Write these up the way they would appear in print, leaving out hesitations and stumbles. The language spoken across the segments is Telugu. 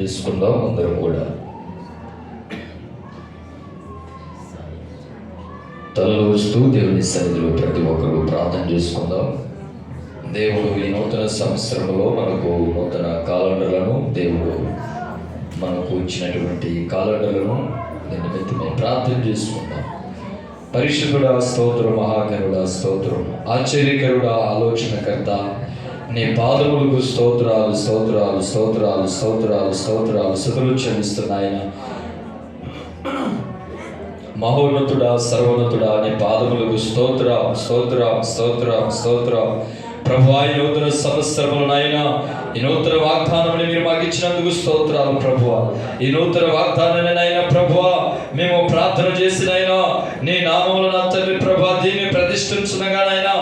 చేసుకుందాం. అందరం కూడా తలలో వస్తూ దేవుని సన్నిధిలో ప్రతి ఒక్కరు ప్రార్థన చేసుకుందాం. దేవుడు ఈ నూతన సంవత్సరంలో మనకు నూతన కాలండర్లను దేవుడు మనకు ఇచ్చినటువంటి కాలండర్లను దీని నిమిత్తమే ప్రార్థన చేసుకుందాం. పరిశుద్ధుడా స్తోత్రం, మహాకరుడా స్తోత్రం, ఆశ్చర్యకరుడా ఆలోచనకర్త, నీ పాదములకు స్తోత్రాలు స్తోత్రాలు స్తోత్రాలు స్తోత్రాలు స్తోత్రాలు స్తుతులు చెల్లిస్తున్నాయన. మహోన్నతుడా సర్వోన్నతుడా, నీ పాదములకు స్తోత్రం స్తోత్రం స్తోత్రం స్తోత్రం. ప్రభువా, ఈ నూతన సంవత్సరములనైనా ఈ నూతన వాగ్దానాన్ని మీరు మాకు ఇచ్చినందుకు స్తోత్రాలు ప్రభువా. ఈ నూతన వాగ్దానాన్నైనా ప్రభువా మేము ప్రార్థన చేసినైనా నీ నామములో నా తండ్రి ప్రభువా దీన్ని ప్రతిష్ఠించునగానైనా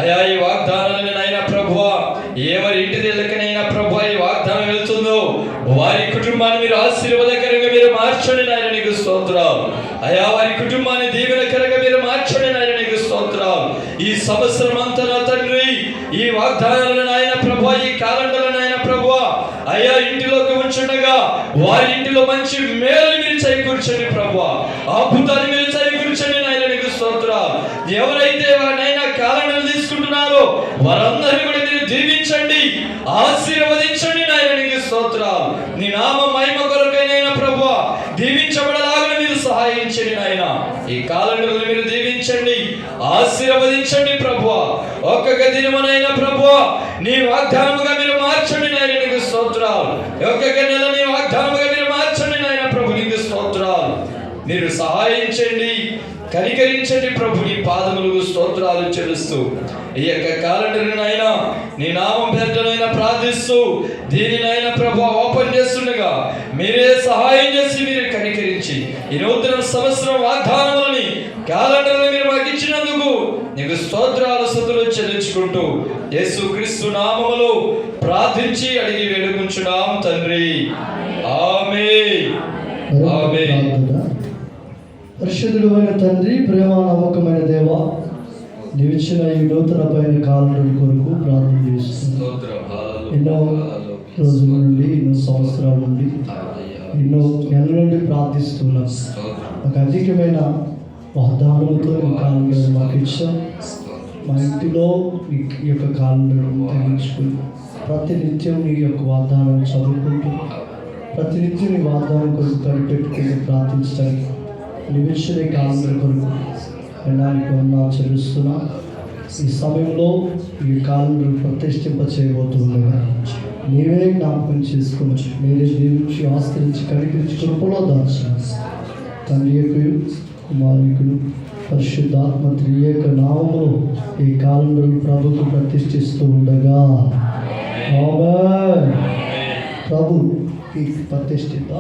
అయా ఈ వాగ్దానాలనైనా ప్రభువా ఎవరి ఇంటి దగ్గరకైనా ప్రభువా ఈ వాగ్దానం వెళ్తుందో వారి కుటుంబాన్ని మీరు ఆశీర్వాదకరంగా మీరు మార్చండి నాయన, నీకు స్తోత్రాలు. అయా వారి కుటుంబాన్ని దీవెనకరంగా మీరు మార్చండి నాయన, నీకు స్తోత్రాలు. ఈ సంవత్సరం అంతా నా తండ్రి ఈ వాగ్దానాలను ఆయన ప్రభువా, ఈ కాలండర్లను ఆయన ప్రభువా అయ్యా ఇంటిలోకి ఉంచుండగా వారి ఇంటిలో మంచి మేలు మీరు చేకూర్చండి ప్రభువా, అద్భుతాన్ని మీరు చేకూర్చండి నాయన, నీకు స్తోత్రాలు. ఎవరైతే వారినైనా కాలండర్ తీసుకుంటున్నారో వారందరినీ కూడా మీరు దీవించండి, ఆశీర్వదించండి నాయన, నీకు స్తోత్రాలు. నీ నామ మహిమ కొరకైనా ప్రభువా దీవించబడలాగా మీరు సహాయించండి నాయన. ఈ కాలండర్లు మీరు దీవించండి, ఆశీర్వదించండి ప్రభువా. ఒక్కొక్క దినమునైనా ప్రభువా నీ వాగ్దానముగా మీరు మార్చండి నాయన, నీకు స్తోత్రాలు. ఒక్కొక్క నెల నీ వాగ్దానముగా మీరు మార్చండి నాయన ప్రభు, నీకు స్తోత్రాలు. మీరు సహాయించండి, కనికరించండి ప్రభు. నీ పాదములకు స్తోత్రాలు చెల్లిస్తూ ఈ యొక్క కాలండర్నైనా నీ నామం పేరునైనా ప్రార్థిస్తూ దీనినైనా ప్రభు ఓపెన్ చేస్తుండగా మీరే సహాయం చేసి మీరు కనికరించి ఈ నూతన సంవత్సరం వాగ్దానములని క్యాలెండర్ని మీరు మాకు ఇచ్చినందుకు నీకు స్తోత్రాలు స్తుతులు చెల్లించుకుంటూ యేసుక్రీస్తు నామములో ప్రార్థించి అడిగి వేడుకుంటున్నాం తండ్రి, ఆమేన్. ఆమేన్. పరిశుద్ధుడు అయిన తండ్రి, ప్రేమ నమ్మకమైన దేవ, నీవిచ్చిన ఈ నూతన పైన కాలంలో కొరకు ప్రార్థన చేస్తున్నాం. ఎన్నో రోజుల నుండి, ఎన్నో సంవత్సరాల నుండి, ఎన్నో నెలల నుండి ప్రార్థిస్తున్నాం. ఒక అధికమైన వాగ్దానంతో ఈ కాలంలో మాకు ఇచ్చాం. మా ఇంటిలో ఈ యొక్క కాలంలో తగ్గించుకుని ప్రతినిత్యం నీ యొక్క వాగ్దానం చదువుకుంటూ ప్రతినిత్యం నీ వాగ్దానం కొరకు కనిపెట్టుకుని ప్రార్థించడానికి నిమిషమే కాలంలో కొరకు వెళ్ళడానికి ఉన్నా చెల్లిస్తున్నా. ఈ సమయంలో ఈ కాలంలో ప్రతిష్ఠింప చేయబోతుండగా నీవే జ్ఞాపకం చేసుకోవచ్చు, మీరే దీవించి ఆశ్రయించి కనిపించి కృపలో దాచిన తండ్రి యొక్క కుమారికుడు పరిశుద్ధాత్మ త్రియేక నామములో ఈ కాలంలో ప్రభుకు ప్రతిష్ఠిస్తూ ఉండగా ఆమేన్. ప్రభు ఈ ప్రతిష్ఠిత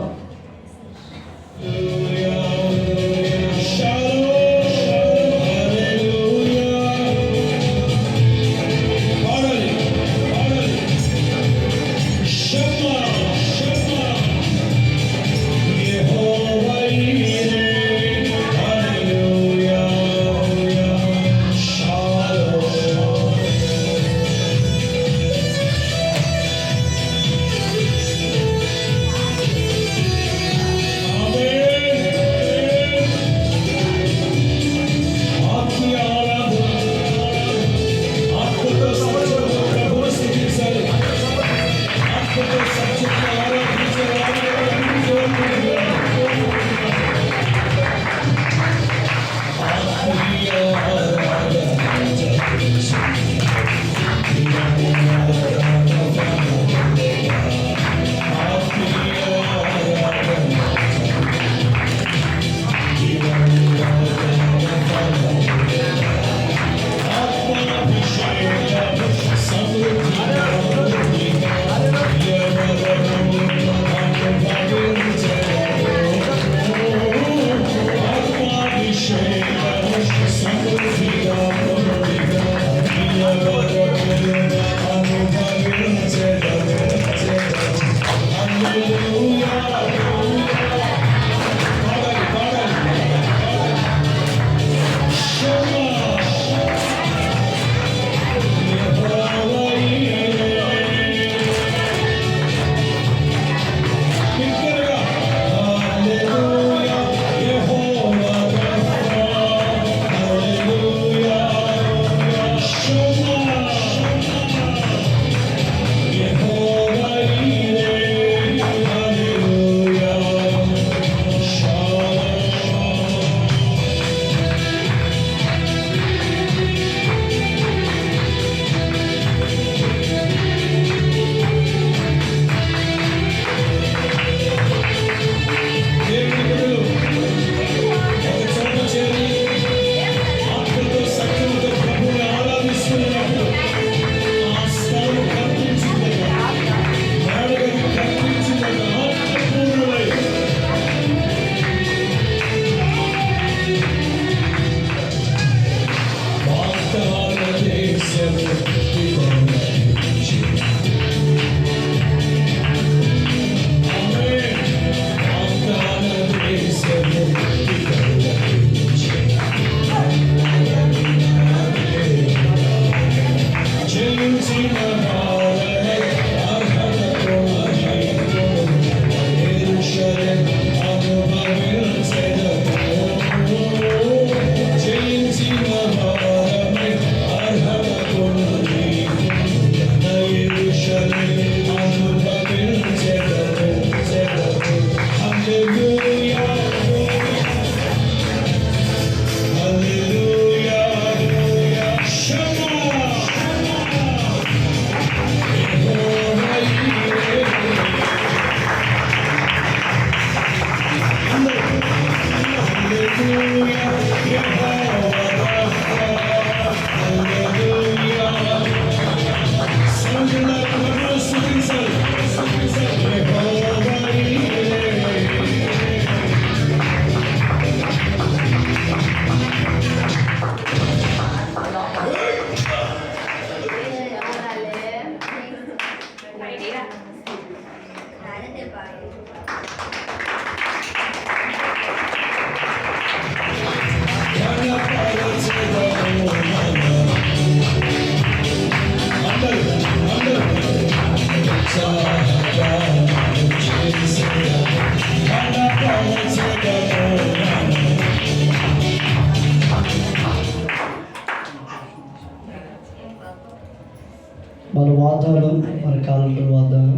మన వాగ్దానం, మన కాలంలో వాగ్దానం,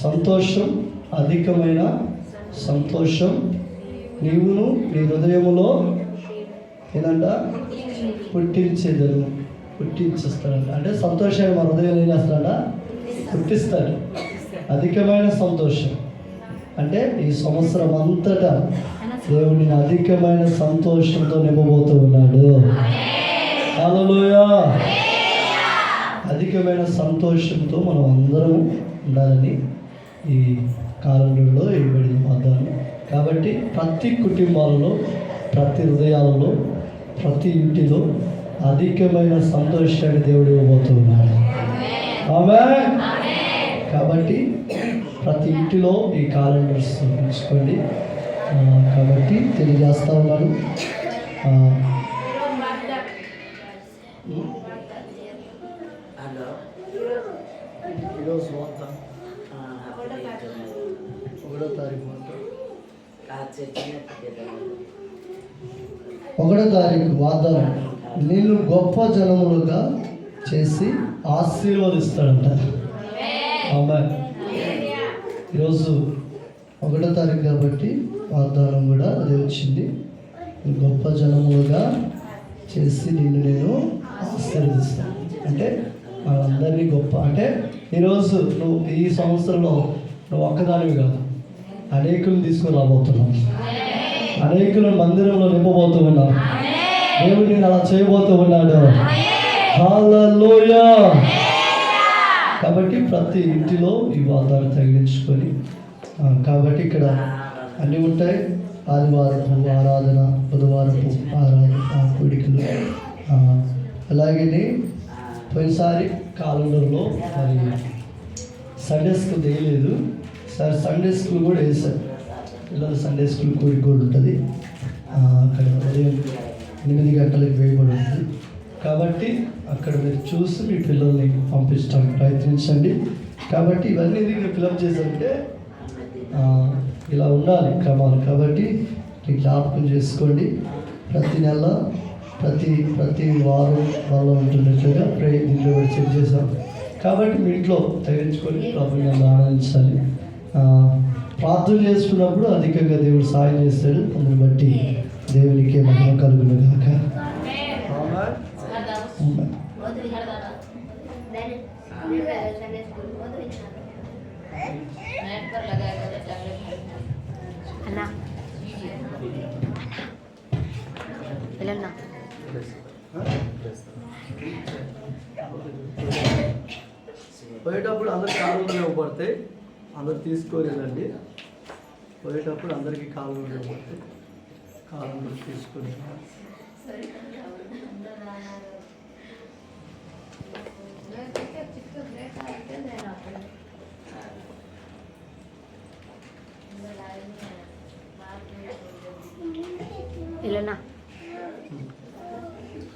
సంతోషం, అధికమైన సంతోషం నీవును నీ హృదయములో ఏదంట పుట్టించేస్తాడంట. అంటే సంతోషాన్ని మన హృదయం ఏం చేస్తాడంట? పుట్టిస్తాడు. అధికమైన సంతోషం అంటే ఈ సంవత్సరం అంతటా దేవుడిని అధికమైన సంతోషంతో నింపబోతూ ఉన్నాడు. హల్లెలూయా. అధికమైన సంతోషంతో మనం అందరం ఉండాలని ఈ కాలంలో ఇవ్వబడిన వాగ్దానం. కాబట్టి ప్రతి కుటుంబాలలో, ప్రతి హృదయాలలో, ప్రతి ఇంటిలో అధికమైన సంతోషాన్ని దేవుడు ఇవ్వబోతున్నాడు. ఆమేన్. కాబట్టి ప్రతి ఇంటిలో ఈ క్యాలెండర్స్ ఉంచుకోండి. కాబట్టి తెలియజేస్తా ఉన్నాను. ఈరోజు వాగ్దానం 1వ తారీఖు 1వ తారీఖు వాగ్దానం, నిన్ను గొప్ప జనములుగా చేసి ఆశీర్వదిస్తాడంట. ఆమేన్. ఈరోజు 1వ తారీఖు కాబట్టి వాగ్దానం కూడా అదే వచ్చింది. గొప్ప జనములుగా చేసి నిన్ను నేను ఆశీర్వదిస్తాను. అంటే మనందరినీ గొప్ప అంటే ఈరోజు నువ్వు ఈ సంవత్సరంలో నువ్వు ఒక్కదానివి కాదు, అనేకులను తీసుకొని రాబోతున్నావు. అనేకులను మందిరంలో నింపబోతూ ఉన్నావు. దేవుడు నేను అలా చేయబోతూ ఉన్నాడు. హల్లెలూయా. కాబట్టి ప్రతి ఇంటిలో ఈ వాగ్దానం తగిలించుకొని, కాబట్టి ఇక్కడ అన్నీ ఉంటాయి. ఆదివారపు ఆరాధన, బుధవారపు ఆరాధన, కూడికలు. అలాగే పోయినసారి కాలంలో మరి సండే స్కూల్ వేయలేదు సార్. సండే స్కూల్ కూడా వేశారు. పిల్లలు సండే స్కూల్ కూడిక కూడా ఉంటుంది. అక్కడ ఉదయం 8 గంటలకు వేయబడి ఉంటుంది. కాబట్టి అక్కడ మీరు చూసి మీ పిల్లల్ని పంపించడానికి ప్రయత్నించండి. కాబట్టి ఇవన్నీ మీరు ఫిలప్ చేశారంటే ఇలా ఉండాలి క్రమాలు. కాబట్టి జ్ఞాపకం చేసుకోండి. ప్రతి నెల ప్రతి వారం వాళ్ళు ఉంటున్నట్లుగా దీంట్లో చెక్ చేసాం. కాబట్టి మీ ఇంట్లో తగ్గించుకొని ప్రభుని ఆనందించాలి. ప్రార్థన చేసుకున్నప్పుడు అధికంగా దేవుడు సాయం చేస్తాడు. అందుని బట్టి దేవునికి మహిమ కలుగును గాక. పోయేటప్పుడు అందరికి కాళ్ళు ఇవ్వబడతాయి. అందరు తీసుకోలేదండి. పోయేటప్పుడు అందరికీ కాళ్ళు ఇవ్వబడతాయి. కాళ్ళు తీసుకొని இல்லைண்ணா